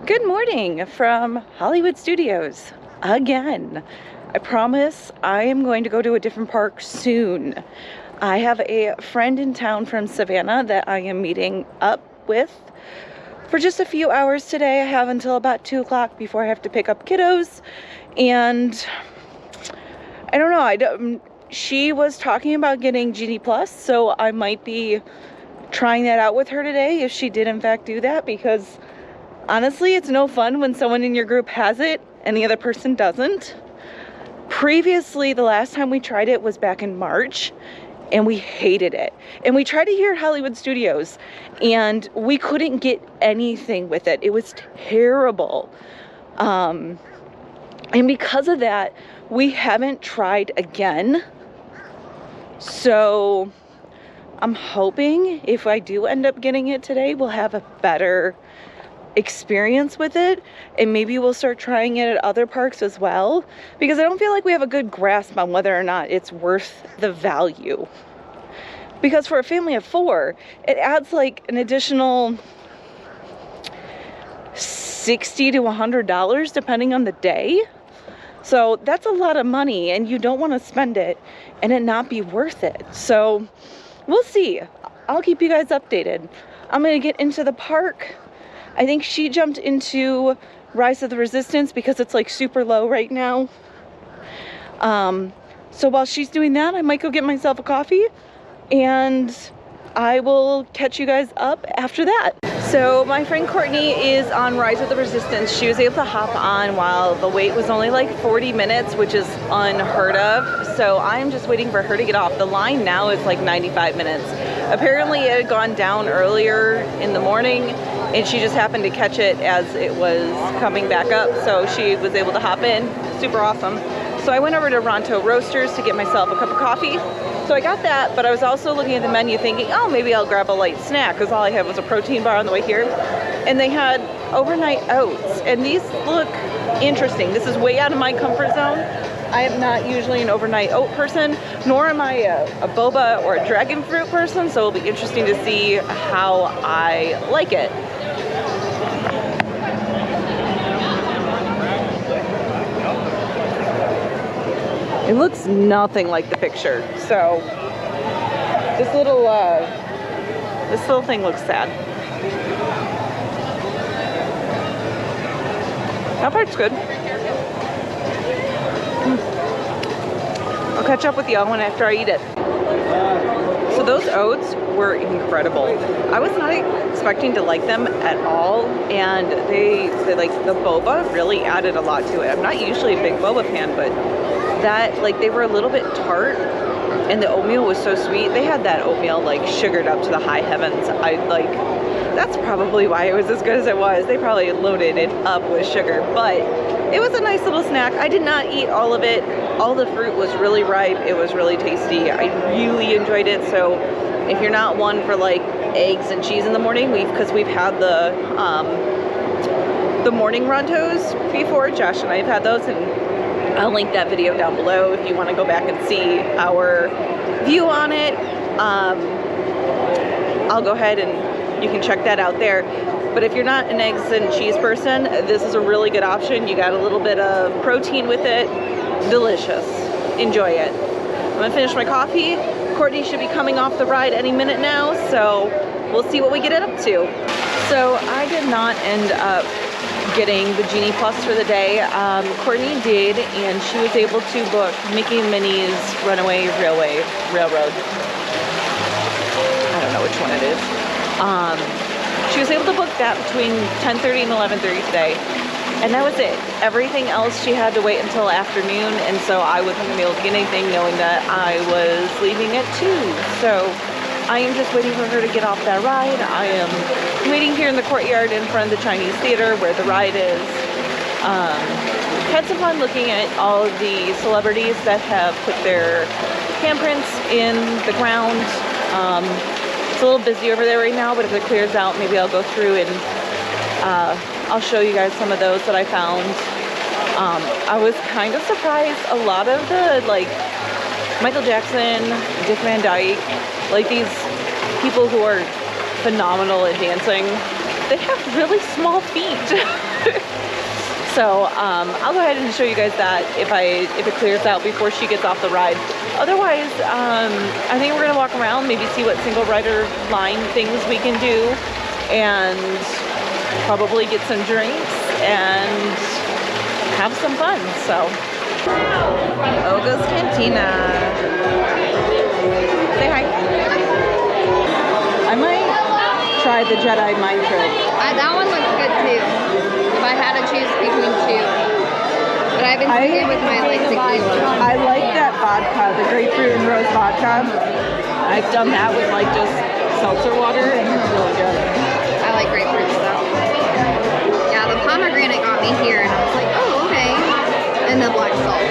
Good morning from Hollywood Studios again. I promise I am going to go to a different park soon. I have a friend in town from Savannah that I am meeting up with for just a few hours today. I have until about 2 o'clock before I have to pick up kiddos. And I don't know, she was talking about getting Genie Plus, so I might be trying that out with her today if she did in fact do that, because honestly, it's no fun when someone in your group has it and the other person doesn't. Previously, the last time we tried it was back in March, and we hated it. And we tried it here at Hollywood Studios, and we couldn't get anything with it. It was terrible. And because of that, we haven't tried again. So I'm hoping if I do end up getting it today, we'll have a better experience with it, and maybe we'll start trying it at other parks as well, because I don't feel like we have a good grasp on whether or not it's worth the value. Because for a family of 4, it adds like an additional $60 to $100 depending on the day. So that's a lot of money, and you don't want to spend it and it not be worth it. So we'll see. I'll keep you guys updated. I'm gonna get into the park. I think she jumped into Rise of the Resistance because it's like super low right now. So while she's doing that, I might go get myself a coffee, and I will catch you guys up after that. So my friend Courtney is on Rise of the Resistance. She was able to hop on while the wait was only like 40 minutes, which is unheard of. So I'm just waiting for her to get off. The line now is like 95 minutes. Apparently it had gone down earlier in the morning, and she just happened to catch it as it was coming back up, so she was able to hop in. Super awesome. So I went over to Ronto Roasters to get myself a cup of coffee. So I got that, but I was also looking at the menu thinking, oh, maybe I'll grab a light snack, because all I had was a protein bar on the way here. And they had overnight oats, and these look interesting. This is way out of my comfort zone. I am not usually an overnight oat person, nor am I a boba or a dragon fruit person, so it'll be interesting to see how I like it. It looks nothing like the picture, so this little thing looks sad. That part's good. I'll catch up with y'all after I eat it. So those oats were incredible. I was not expecting to like them at all, and they like the boba really added a lot to it. I'm not usually a big boba fan, but that, like, they were a little bit tart, and the oatmeal was so sweet. They had that oatmeal like sugared up to the high heavens. That's probably why it was as good as it was. They probably loaded it up with sugar, but it was a nice little snack. I did not eat all of it. All the fruit was really ripe. It was really tasty. I really enjoyed it. So if you're not one for like eggs and cheese in the morning, because we've had the morning Rontos before. Josh and I have had those, and I'll link that video down below if you want to go back and see our view on it. I'll go ahead and you can check that out there. But if you're not an eggs and cheese person, this is a really good option. You got a little bit of protein with it. Delicious. Enjoy it. I'm gonna finish my coffee. Courtney should be coming off the ride any minute now, so we'll see what we get up to. So I did not end up getting the Genie Plus for the day. Courtney did, and she was able to book Mickey and Minnie's Runaway Railroad. I don't know which one it is. She was able to book that between 10:30 and 11:30 today, and that was it. Everything else she had to wait until afternoon, and so I wasn't going to be able to get anything knowing that I was leaving at 2. So I am just waiting for her to get off that ride. I am waiting here in the courtyard in front of the Chinese theater where the ride is. Had some fun looking at all of the celebrities that have put their handprints in the ground. It's a little busy over there right now, but if it clears out, maybe I'll go through and I'll show you guys some of those that I found. I was kind of surprised. A lot of the, like, Michael Jackson, Dick Van Dyke, like these people who are phenomenal at dancing, they have really small feet. So I'll go ahead and show you guys that if it clears out before she gets off the ride. Otherwise, I think we're gonna walk around, maybe see what single rider line things we can do, and probably get some drinks and have some fun. So, Oga's Cantina. Say hi. I might try the Jedi mind trick. That one looks good too. If I had to choose between two. But I've been sticking with my like tequila. I like that vodka, the grapefruit and rose vodka. I've done that with like just seltzer water and it's really good. I like grapefruit stuff. Yeah, the pomegranate got me here and I was like, oh, okay. And the black salt.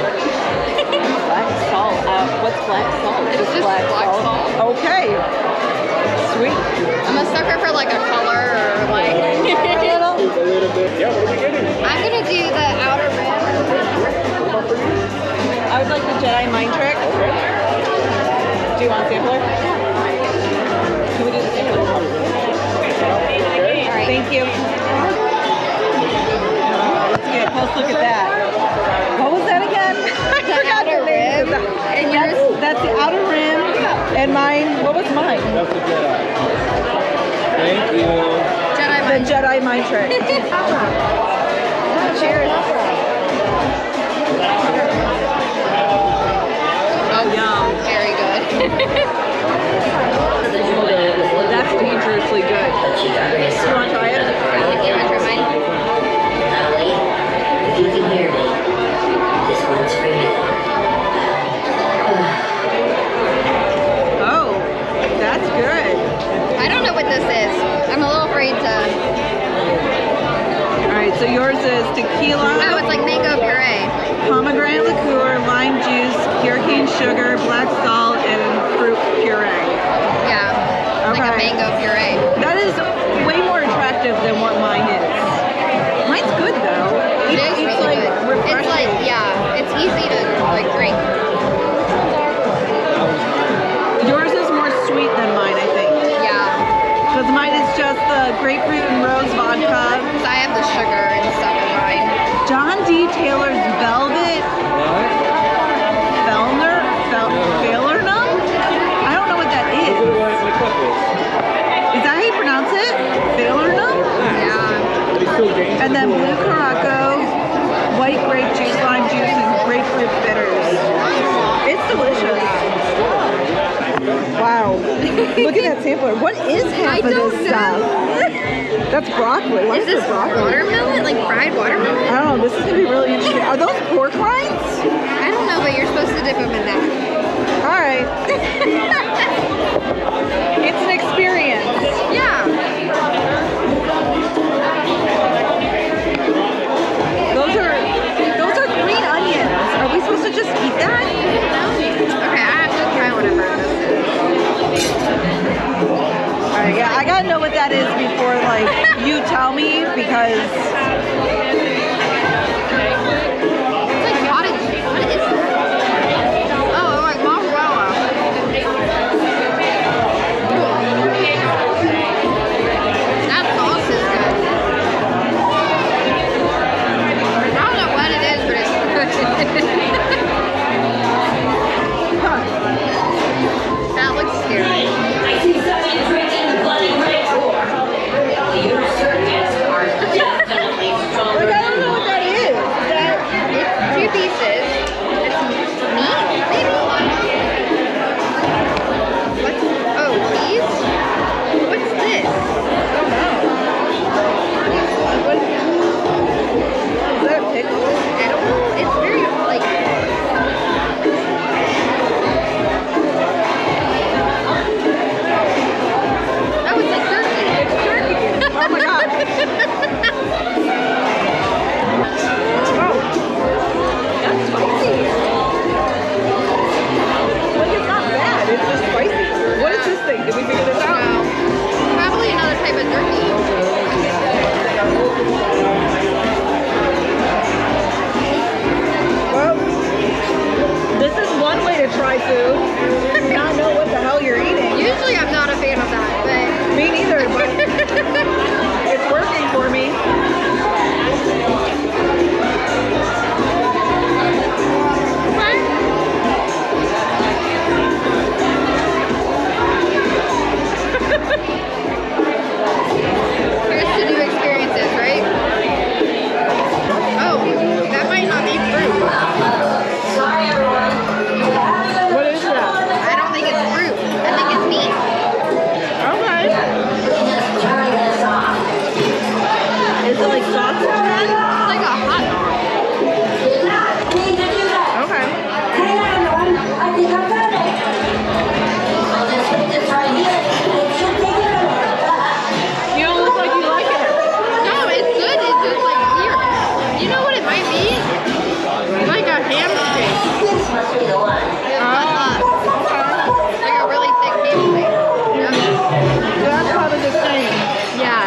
Black salt? What's black salt? It's just black salt. Okay. Sweet. I'm a sucker for like a color or like A little bit. Yeah, what are we getting? I'm gonna do the outer rim. I would like the Jedi mind trick. Do you want a sampler? Can we do the sampler? Alright. Thank you. Let's get a close look at that. What was that again? I forgot outer the name. rim. And yours? That's the outer rim. And mine, what was mine? That's the Jedi. Thank you. Jedi The mind. Jedi mind trick. Cheers. Oh, yum. Very good. That's dangerously good. You want to try it? You want to try mine? If you can hear me, this one's for you. Oh, that's good. I don't know what this is. I'm a little afraid to. All right, so yours is tequila, Oh, it's like mango puree. pomegranate liqueur, lime juice, pure cane sugar, black salt, and fruit puree. Yeah. It's like a Okay. mango puree. That is way more attractive than what mine is. Mine's good though. It is It's really like good. refreshing. It's like, yeah, it's easy to like drink. Yours is more sweet than mine, I think. Yeah. Because mine is just the grapefruit and rose vodka. So I have the sugar and stuff in mine. John D. Taylor's Velvet What? Falernum? I don't know what that Look is. at the cup is. Is that how you pronounce it? Falernum? Yeah. It's so dangerous. And then blue Caraco, white grape juice, lime juice, and grapefruit bitters. It's delicious. Wow. Look at that sampler. What is half of don't this know. stuff? That's broccoli. What Is this broccoli? watermelon? Like fried watermelon? I don't know. This is going to be really interesting. Are those pork rinds? I don't know, but you're supposed to dip them in that. All right. It's an experience. Yeah. Those are green onions. Are we supposed to just eat that? Okay, I have to try whatever this is. All right, yeah, I gotta know what that is before like you tell me because It's like cottage cheese. What is that? Oh, like mozzarella. That sauce is good. I don't know what it is, but it's good. That looks scary. I see someone drinking bloody red roar. Your circuits are definitely stronger like, I don't than know what that mine. is. Is that It's 2 pieces. It's meat, maybe? What's, oh, cheese? What's this? is that a pickle? I don't know. It's very, like... Oh, it's like turkey. It's turkey. Oh my god. Oh, that's spicy. Like it's not bad. It's just spicy. What is this thing? Did we figure this out? No. Probably another type of turkey. Well, this is one way to try food. Not know what the hell you're eating. Usually I'm not a fan of that, but... Me neither, but it's like sausage then? It's like a hot dog. Okay. You don't look like you like it. No, it's good. It's just like weird. You know what it might be? Like a ham steak. Like a really thick ham steak. Yep. That's probably the same. Yeah.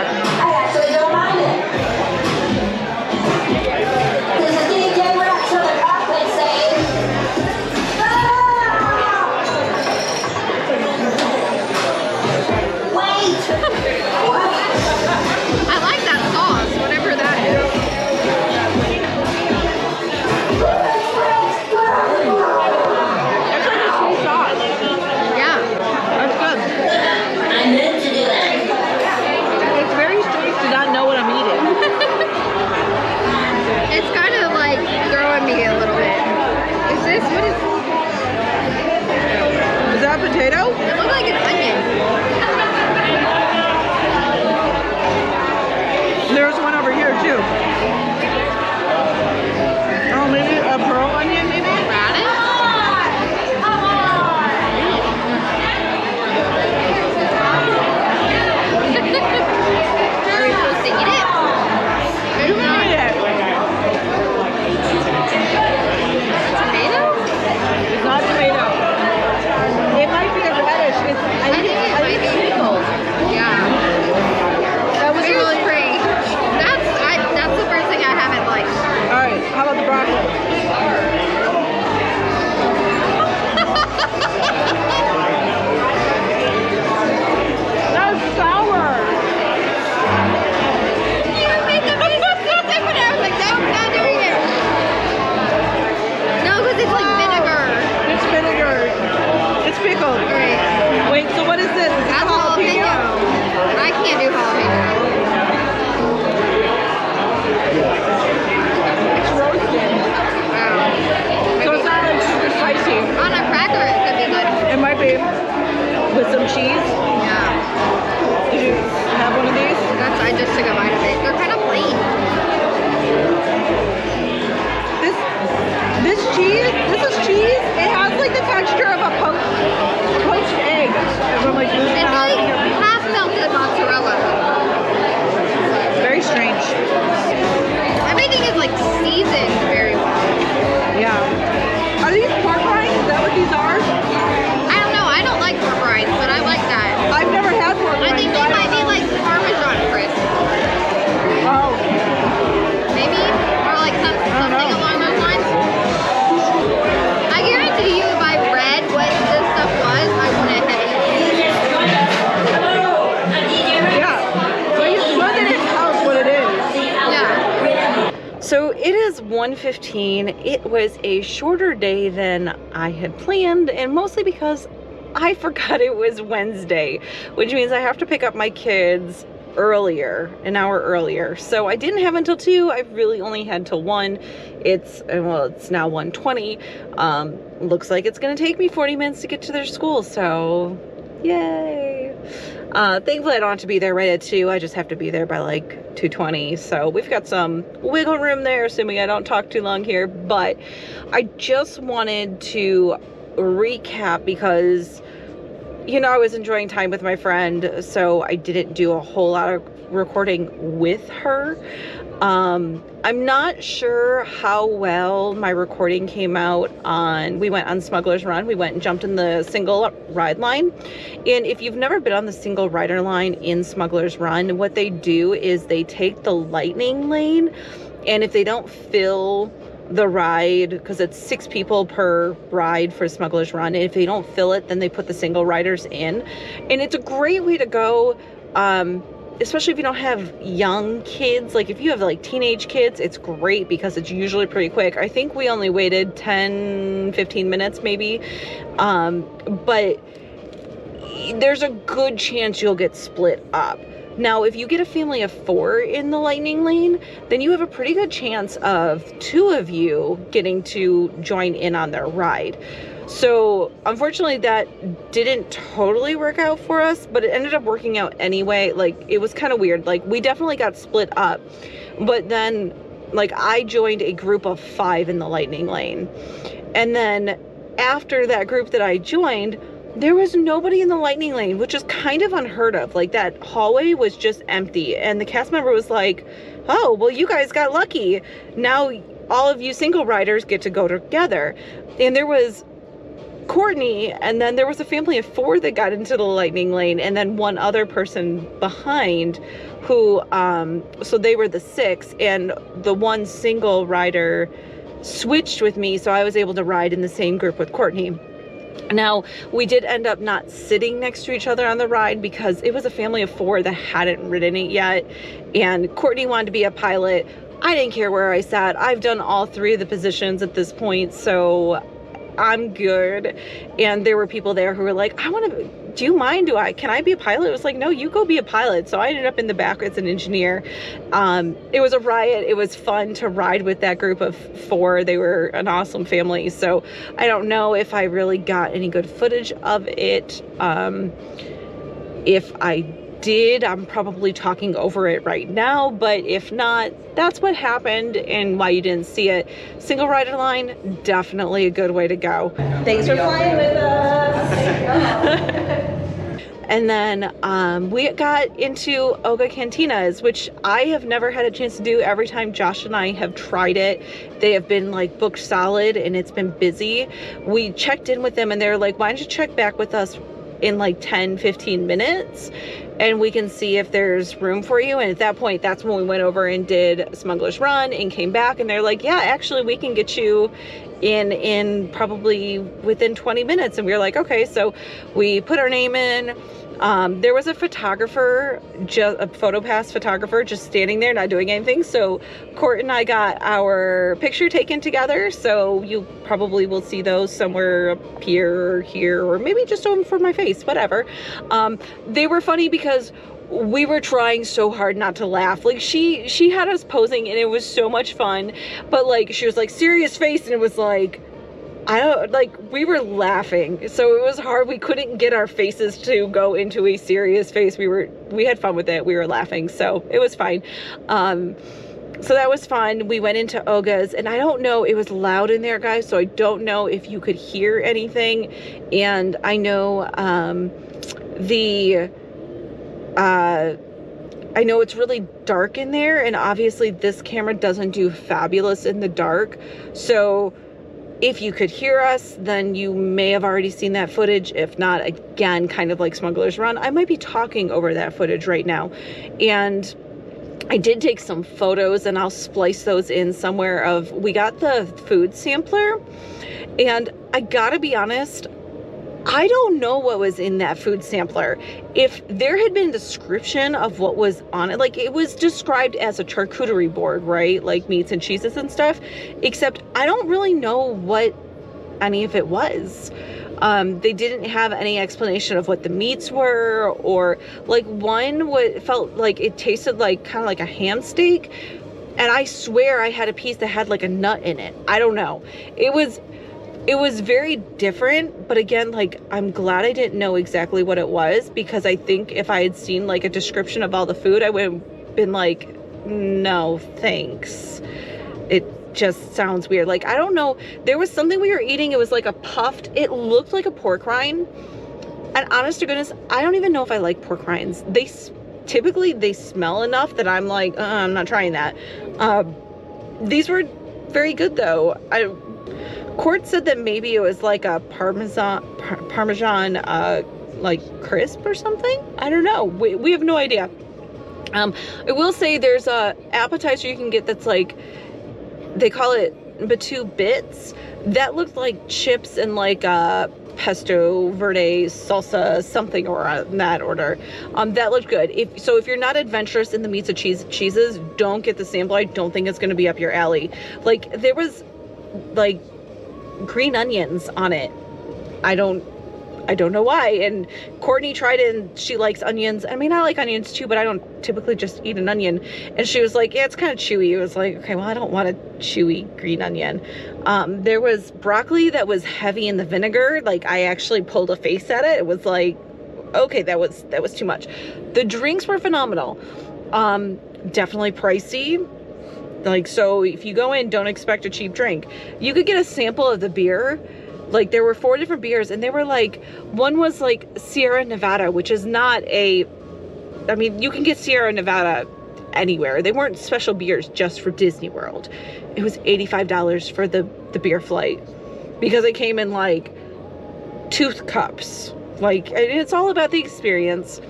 I like that sauce, whatever that is. It's like a sweet sauce. Yeah. That's good. It's very strange to not know what I'm eating. It's kind of like throwing me a little bit. Is this, what is, Is that a potato? it looks like an onion. There's one over here too. Oh, maybe a pearl onion, maybe? Radish? Are we supposed to eat it? You can eat it. Tomato? It's not tomato. It might be a radish. I think it might be. pickled. Yeah. That was Very really strange. That's the first thing I haven't liked. All right, how about the broccoli? That's sour. You made the face so different. I was like, no, we're not doing it. No, because it's like vinegar. It's vinegar. It's pickled. Great. Wait, so what is this? Is this That's jalapeno. I can't do jalapeno. It's roasted. Wow. So it's not like super spicy. On a cracker, it could be good. It might be with some cheese. Yeah. Did you have one of these? I just took a bite of it. They're kind of plain. This cheese, this is cheese. It has like the texture of a poached egg. From like It's like half melted mozzarella. very strange. Everything is like seasoned very well. Yeah. Are these pork rinds? Is that what these are? I don't know. I don't like pork rinds, but I like that. I've never had pork rinds. I think so they don't might be know. like Parmesan crisp. Oh. Maybe? Or like something along those lines. I guarantee you if I read what this stuff was, I wouldn't have eaten it. Yeah. But it tells what it is. Yeah. So it is 1:15. It was a shorter day than I had planned, and mostly because I forgot it was Wednesday, which means I have to pick up my kids earlier, an hour earlier. So I didn't have until 2. I really only had till 1. It's now 1:20. Looks like it's gonna take me 40 minutes to get to their school, so yay. Thankfully I don't have to be there right at 2. I just have to be there by like 2:20. So we've got some wiggle room there, assuming I don't talk too long here. But I just wanted to recap because, you know, I was enjoying time with my friend, so I didn't do a whole lot of recording with her. I'm not sure how well my recording came out we went on Smuggler's Run. We went and jumped in the single ride line. And if you've never been on the single rider line in Smuggler's Run, what they do is they take the lightning lane, and if they don't fill the ride, because it's 6 people per ride for Smuggler's Run, and if they don't fill it, then they put the single riders in. And it's a great way to go, especially if you don't have young kids. Like if you have like teenage kids, it's great because it's usually pretty quick. I think we only waited 10-15 minutes maybe, but there's a good chance you'll get split up. Now, if you get a family of 4 in the lightning lane, then you have a pretty good chance of 2 of you getting to join in on their ride. So unfortunately that didn't totally work out for us, but it ended up working out anyway. Like it was kind of weird. Like we definitely got split up, But then, like, I joined a group of 5 in the lightning lane. And then after that group that I joined, there was nobody in the lightning lane, which is kind of unheard of. Like, that hallway was just empty. And the cast member was like, oh, well, you guys got lucky. Now all of you single riders get to go together. And there was Courtney, and then there was a family of 4 that got into the lightning lane, and then one other person behind who, so they were the 6, and the one single rider switched with me, so I was able to ride in the same group with Courtney. Now, we did end up not sitting next to each other on the ride because it was a family of 4 that hadn't ridden it yet, and Courtney wanted to be a pilot. I didn't care where I sat. I've done all 3 of the positions at this point, so I'm good. And there were people there who were like, do you mind? Can I be a pilot? It was like, no, you go be a pilot. So I ended up in the back as an engineer. It was a riot. It was fun to ride with that group of 4. They were an awesome family. So I don't know if I really got any good footage of it. If I did, I'm probably talking over it right now, but if not, that's what happened and why you didn't see it. Single rider line, definitely a good way to go. Thanks for flying with us. And then we got into Oga Cantinas, which I have never had a chance to do. Every time Josh and I have tried it, they have been like booked solid and it's been busy. We checked in with them and they're like, why don't you check back with us in like 10-15 minutes and we can see if there's room for you. And at that point, that's when we went over and did Smuggler's Run and came back and they're like, yeah, actually we can get you in probably within 20 minutes. And we were like, okay. So we put our name in. There was a photographer, a PhotoPass photographer, just standing there not doing anything. So Court and I got our picture taken together. So you probably will see those somewhere up here or here, or maybe just over my face, whatever. They were funny because we were trying so hard not to laugh. Like she had us posing and it was so much fun, but like she was like serious face and it was like, we were laughing, so it was hard. We couldn't get our faces to go into a serious face. We had fun with it. We were laughing, so it was fine. So that was fun. We went into Oga's, and I don't know, it was loud in there, guys, so I don't know if you could hear anything. And I know I know it's really dark in there, and obviously this camera doesn't do fabulous in the dark, so if you could hear us, then you may have already seen that footage. If not, again, kind of like Smuggler's Run, I might be talking over that footage right now. And I did take some photos and I'll splice those in somewhere we got the food sampler. And I gotta be honest, I don't know what was in that food sampler. If there had been a description of what was on it, like it was described as a charcuterie board, right? Like meats and cheeses and stuff, except I don't really know what any of it was. They didn't have any explanation of what the meats were, or like one felt like it tasted like kind of like a ham steak. And I swear I had a piece that had like a nut in it. I don't know. It was very different, but again, like, I'm glad I didn't know exactly what it was, because I think if I had seen like a description of all the food, I would have been like, no, thanks. It just sounds weird. Like, I don't know. There was something we were eating. It was like a puffed, it looked like a pork rind. And honest to goodness, I don't even know if I like pork rinds. Typically they smell enough that I'm like, I'm not trying that. These were very good though. Court said that maybe it was like a Parmesan like crisp or something. I don't know. We have no idea. I will say there's a appetizer you can get that's like, they call it Batu Bits. That looked like chips and like pesto verde salsa, something or in that order. That looked good. If you're not adventurous in the meats and cheeses, don't get the sample. I don't think it's going to be up your alley. Like, there was like green onions on it. I don't know why. And Courtney tried it and she likes onions. I mean, I like onions too, but I don't typically just eat an onion. And she was like, yeah, it's kind of chewy. It was like, okay, well, I don't want a chewy green onion. There was broccoli that was heavy in the vinegar. Like, I actually pulled a face at it. It was like, okay, that was too much. The drinks were phenomenal. Definitely pricey. Like, so if you go in, don't expect a cheap drink. You could get a sample of the beer. Like, there were 4 different beers, and they were like, one was like Sierra Nevada, which is not a, I mean, you can get Sierra Nevada anywhere. They weren't special beers just for Disney World. It was $85 for the beer flight because it came in like tooth cups. Like, it's all about the experience.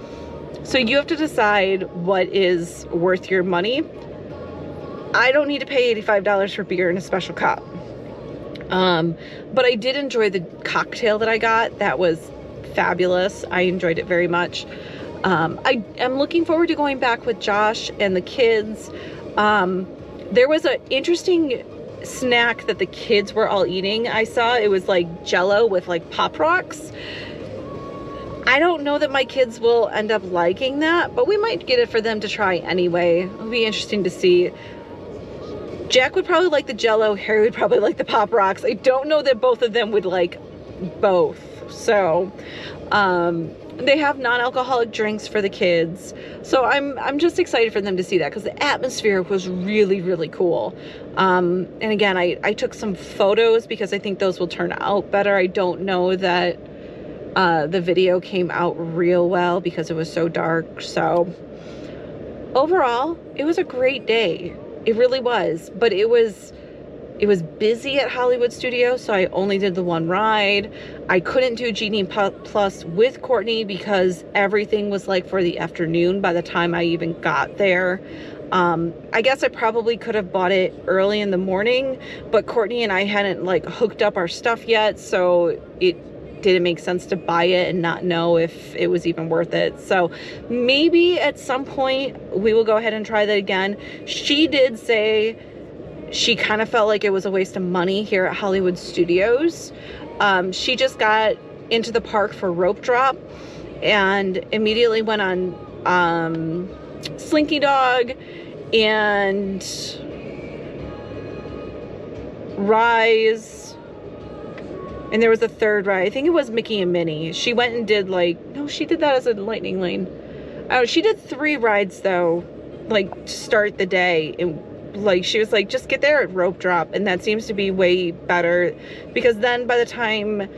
So you have to decide what is worth your money. I don't need to pay $85 for beer in a special cup. But I did enjoy the cocktail that I got. That was fabulous. I enjoyed it very much. I am looking forward to going back with Josh and the kids. There was an interesting snack that the kids were all eating. I saw it was like Jello with like Pop Rocks. I don't know that my kids will end up liking that, but we might get it for them to try anyway. It'll be interesting to see. Jack would probably like the Jello. Harry would probably like the Pop Rocks. I don't know that both of them would like both. So, they have non-alcoholic drinks for the kids. So I'm just excited for them to see that because the atmosphere was really, really cool. And again, I took some photos because I think those will turn out better. I don't know that the video came out real well because it was so dark. So overall, it was a great day. It really was, but it was busy at Hollywood Studios, so I only did the one ride. I couldn't do Genie Plus with Courtney because everything was like for the afternoon by the time I even got there. I guess I probably could have bought it early in the morning, but Courtney and I hadn't like hooked up our stuff yet, so it didn't make sense to buy it and not know if it was even worth it. So maybe at some point we will go ahead and try that again. She did say she kind of felt like it was a waste of money here at Hollywood Studios. She just got into the park for Rope Drop and immediately went on Slinky Dog and Rise. And there was a third ride. I think it was Mickey and Minnie. She went and did like, no, she did that as a lightning lane. Oh, she did 3 rides though, like to start the day. And like, she was like, just get there at Rope Drop. And that seems to be way better because then by the time,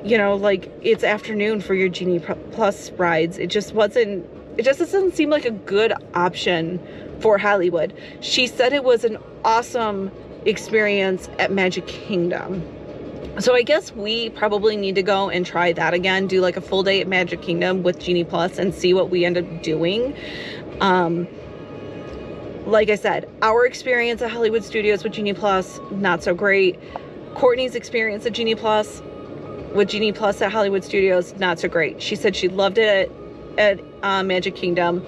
you know, like it's afternoon for your Genie Plus rides, it just doesn't seem like a good option for Hollywood. She said it was an awesome experience at Magic Kingdom. So I guess we probably need to go and try that again, do like a full day at Magic Kingdom with Genie Plus and see what we end up doing. Like I said, our experience at Hollywood Studios with Genie Plus, not so great. Courtney's experience at Genie Plus with Genie Plus at Hollywood Studios, not so great. She said she loved it at Magic Kingdom.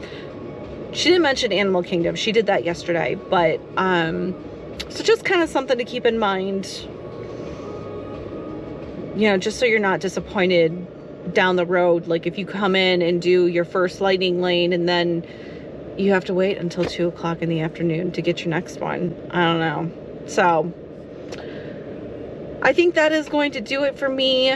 She didn't mention Animal Kingdom. She did that yesterday, but so just kind of something to keep in mind. You know, just so you're not disappointed down the road. Like if you come in and do your first lightning lane and then you have to wait until 2 o'clock in the afternoon to get your next one. I don't know. So I think that is going to do it for me.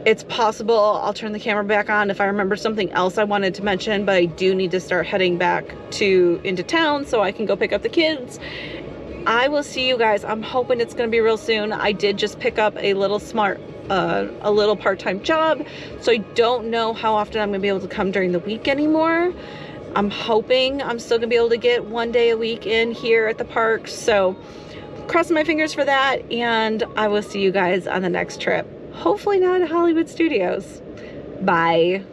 It's possible I'll turn the camera back on if I remember something else I wanted to mention, but I do need to start heading back into town so I can go pick up the kids. I will see you guys. I'm hoping it's going to be real soon. I did just pick up a little part-time job, so I don't know how often I'm going to be able to come during the week anymore. I'm hoping I'm still going to be able to get 1 day a week in here at the park, so crossing my fingers for that, and I will see you guys on the next trip. Hopefully not at Hollywood Studios. Bye.